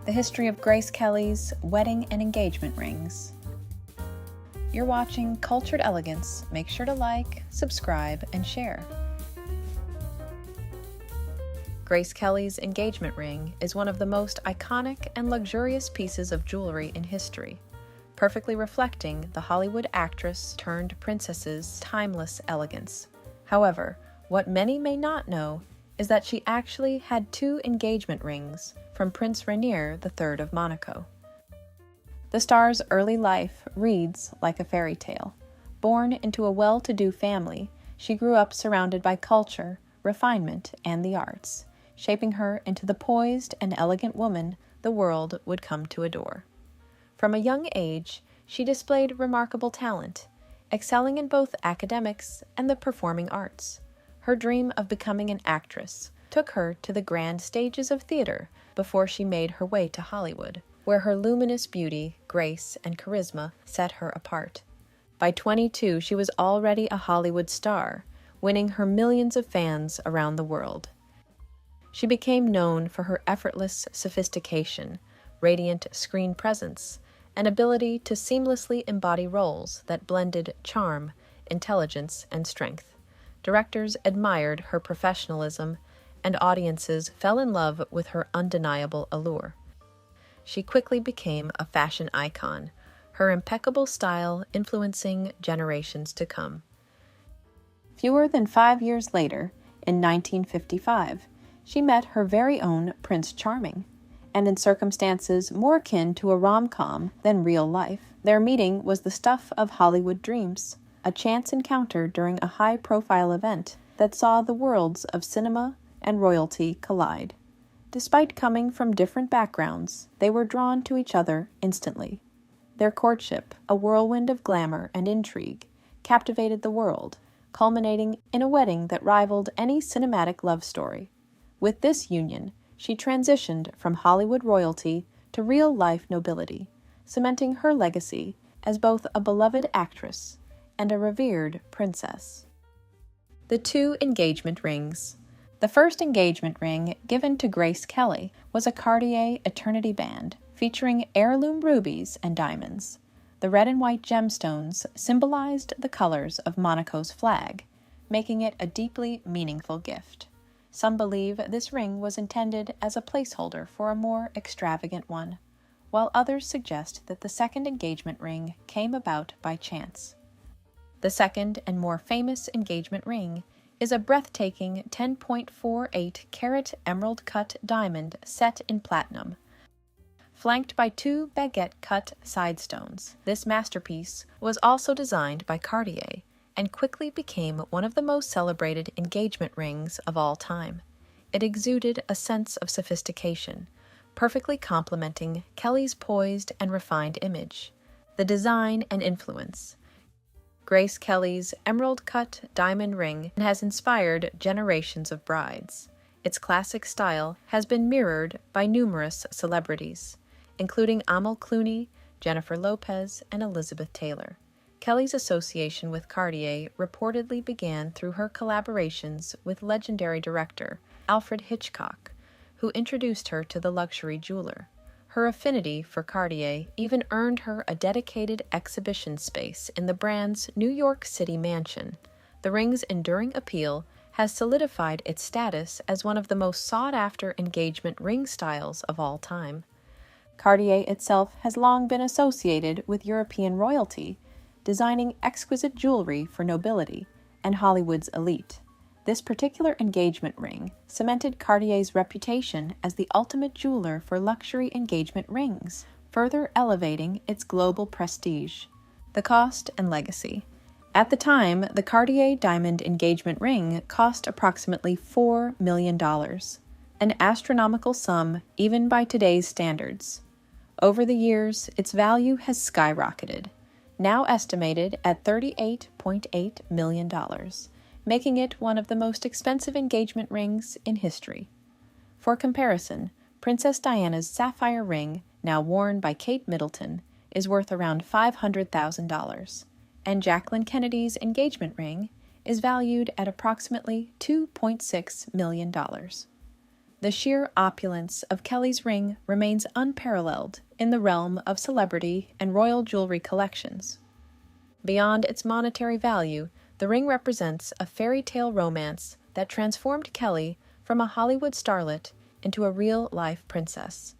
the history of Grace Kelly's wedding and engagement rings. You're watching Cultured Elegance. Make sure to like, subscribe, and share. Grace Kelly's engagement ring is one of the most iconic and luxurious pieces of jewelry in history, perfectly reflecting the Hollywood actress turned princess's timeless elegance. However, what many may not know is that she actually had two engagement rings from Prince Rainier III of Monaco. The star's early life reads like a fairy tale. Born into a well-to-do family, she grew up surrounded by culture, refinement, and the arts, shaping her into the poised and elegant woman the world would come to adore. From a young age, she displayed remarkable talent, excelling in both academics and the performing arts. Her dream of becoming an actress took her to the grand stages of theater before she made her way to Hollywood, where her luminous beauty, grace, and charisma set her apart. By 22, she was already a Hollywood star, winning her millions of fans around the world. She became known for her effortless sophistication, radiant screen presence, and ability to seamlessly embody roles that blended charm, intelligence, and strength. Directors admired her professionalism, and audiences fell in love with her undeniable allure. She quickly became a fashion icon, her impeccable style influencing generations to come. Fewer than 5 years later, in 1955, she met her very own Prince Charming, and in circumstances more akin to a rom-com than real life. Their meeting was the stuff of Hollywood dreams, a chance encounter during a high-profile event that saw the worlds of cinema and royalty collide. Despite coming from different backgrounds, they were drawn to each other instantly. Their courtship, a whirlwind of glamour and intrigue, captivated the world, culminating in a wedding that rivaled any cinematic love story. With this union, she transitioned from Hollywood royalty to real-life nobility, cementing her legacy as both a beloved actress and a revered princess. The two engagement rings. The first engagement ring given to Grace Kelly was a Cartier Eternity band featuring heirloom rubies and diamonds. The red and white gemstones symbolized the colors of Monaco's flag, making it a deeply meaningful gift. Some believe this ring was intended as a placeholder for a more extravagant one, while others suggest that the second engagement ring came about by chance. The second and more famous engagement ring is a breathtaking 10.48-carat emerald-cut diamond set in platinum, flanked by two baguette-cut side stones. This masterpiece was also designed by Cartier and quickly became one of the most celebrated engagement rings of all time. It exuded a sense of sophistication, perfectly complementing Kelly's poised and refined image. The design and influence. Grace Kelly's emerald-cut diamond ring has inspired generations of brides. Its classic style has been mirrored by numerous celebrities, including Amal Clooney, Jennifer Lopez, and Elizabeth Taylor. Kelly's association with Cartier reportedly began through her collaborations with legendary director Alfred Hitchcock, who introduced her to the luxury jeweler. Her affinity for Cartier even earned her a dedicated exhibition space in the brand's New York City mansion. The ring's enduring appeal has solidified its status as one of the most sought-after engagement ring styles of all time. Cartier itself has long been associated with European royalty, designing exquisite jewelry for nobility and Hollywood's elite. This particular engagement ring cemented Cartier's reputation as the ultimate jeweler for luxury engagement rings, further elevating its global prestige. The cost and legacy. At the time, the Cartier diamond engagement ring cost approximately $4 million, an astronomical sum even by today's standards. Over the years, its value has skyrocketed, now estimated at $38.8 million. Making it one of the most expensive engagement rings in history. For comparison, Princess Diana's sapphire ring, now worn by Kate Middleton, is worth around $500,000, and Jacqueline Kennedy's engagement ring is valued at approximately $2.6 million. The sheer opulence of Kelly's ring remains unparalleled in the realm of celebrity and royal jewelry collections. Beyond its monetary value, the ring represents a fairy tale romance that transformed Kelly from a Hollywood starlet into a real-life princess.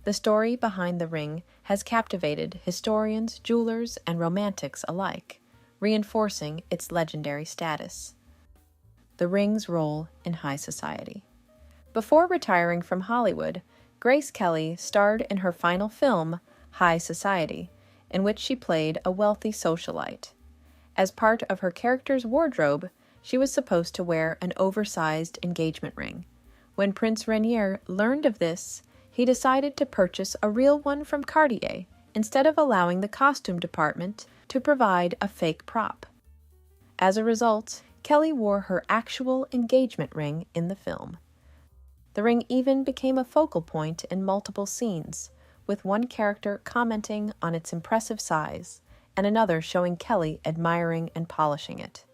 The story behind the ring has captivated historians, jewelers, and romantics alike, reinforcing its legendary status. The ring's role in high society. Before retiring from Hollywood, Grace Kelly starred in her final film, High Society, in which she played a wealthy socialite. As part of her character's wardrobe, she was supposed to wear an oversized engagement ring. When Prince Rainier learned of this, he decided to purchase a real one from Cartier instead of allowing the costume department to provide a fake prop. As a result, Kelly wore her actual engagement ring in the film. The ring even became a focal point in multiple scenes, with one character commenting on its impressive size and another showing Kelly admiring and polishing it.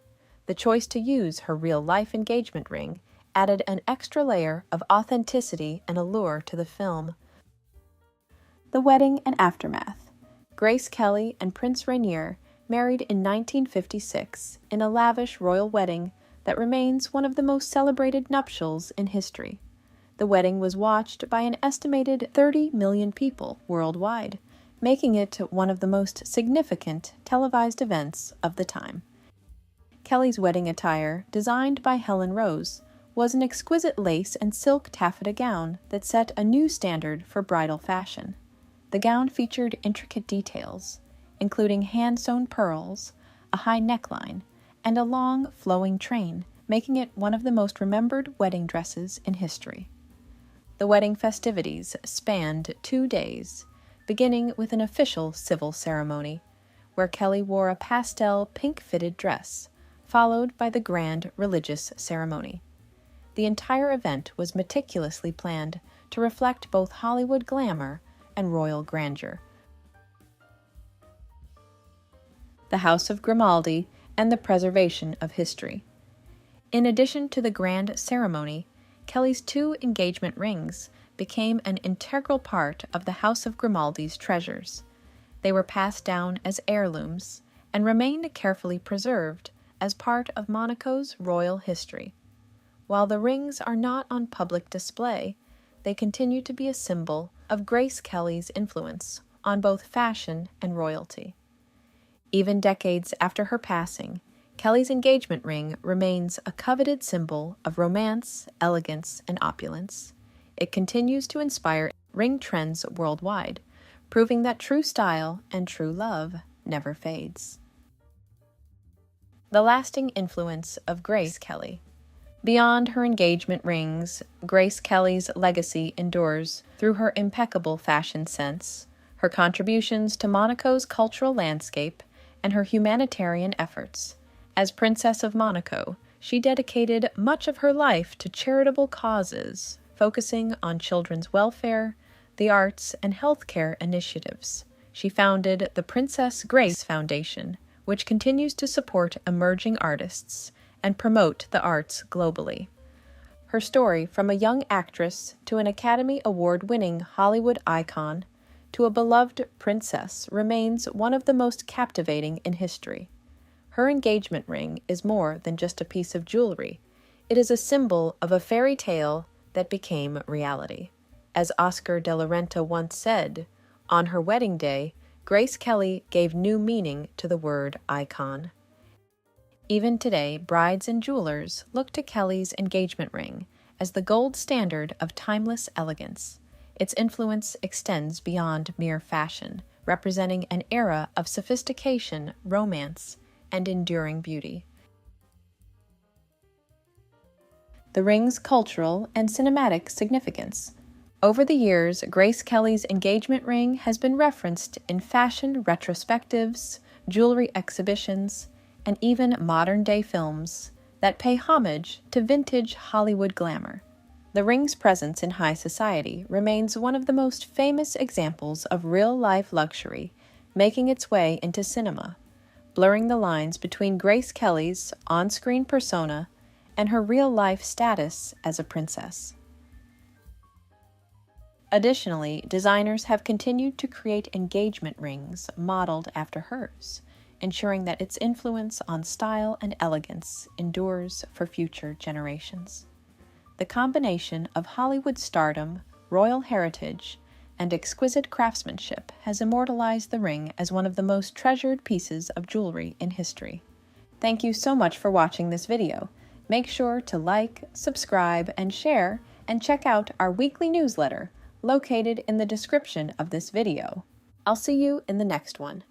The choice to use her real-life engagement ring added an extra layer of authenticity and allure to the film. The wedding and aftermath. Grace Kelly and Prince Rainier married in 1956 in a lavish royal wedding that remains one of the most celebrated nuptials in history. The wedding was watched by an estimated 30 million people worldwide, making it one of the most significant televised events of the time. Kelly's wedding attire, designed by Helen Rose, was an exquisite lace and silk taffeta gown that set a new standard for bridal fashion. The gown featured intricate details, including hand-sewn pearls, a high neckline, and a long, flowing train, making it one of the most remembered wedding dresses in history. The wedding festivities spanned 2 days, beginning with an official civil ceremony, where Kelly wore a pastel pink-fitted dress, followed by the grand religious ceremony. The entire event was meticulously planned to reflect both Hollywood glamour and royal grandeur. The House of Grimaldi and the preservation of history. In addition to the grand ceremony, Kelly's 2 engagement rings became an integral part of the House of Grimaldi's treasures. They were passed down as heirlooms and remained carefully preserved as part of Monaco's royal history. While the rings are not on public display, they continue to be a symbol of Grace Kelly's influence on both fashion and royalty. Even decades after her passing, Kelly's engagement ring remains a coveted symbol of romance, elegance, and opulence. It continues to inspire ring trends worldwide, proving that true style and true love never fades. The lasting influence of Grace Kelly. Beyond her engagement rings, Grace Kelly's legacy endures through her impeccable fashion sense, her contributions to Monaco's cultural landscape, and her humanitarian efforts. As Princess of Monaco, she dedicated much of her life to charitable causes, focusing on children's welfare, the arts, and healthcare initiatives. She founded the Princess Grace Foundation, which continues to support emerging artists and promote the arts globally. Her story, from a young actress to an Academy Award-winning Hollywood icon to a beloved princess, remains one of the most captivating in history. Her engagement ring is more than just a piece of jewelry. It is a symbol of a fairy tale that became reality. As Oscar de la Renta once said, on her wedding day, Grace Kelly gave new meaning to the word icon. Even today, brides and jewelers look to Kelly's engagement ring as the gold standard of timeless elegance. Its influence extends beyond mere fashion, representing an era of sophistication, romance, and enduring beauty. The ring's cultural and cinematic significance. Over the years, Grace Kelly's engagement ring has been referenced in fashion retrospectives, jewelry exhibitions, and even modern-day films that pay homage to vintage Hollywood glamour. The ring's presence in high society remains one of the most famous examples of real-life luxury, making its way into cinema, blurring the lines between Grace Kelly's on-screen persona and her real-life status as a princess. Additionally, designers have continued to create engagement rings modeled after hers, ensuring that its influence on style and elegance endures for future generations. The combination of Hollywood stardom, royal heritage, and exquisite craftsmanship has immortalized the ring as one of the most treasured pieces of jewelry in history. Thank you so much for watching this video. Make sure to like, subscribe, and share, and check out our weekly newsletter located in the description of this video. I'll see you in the next one.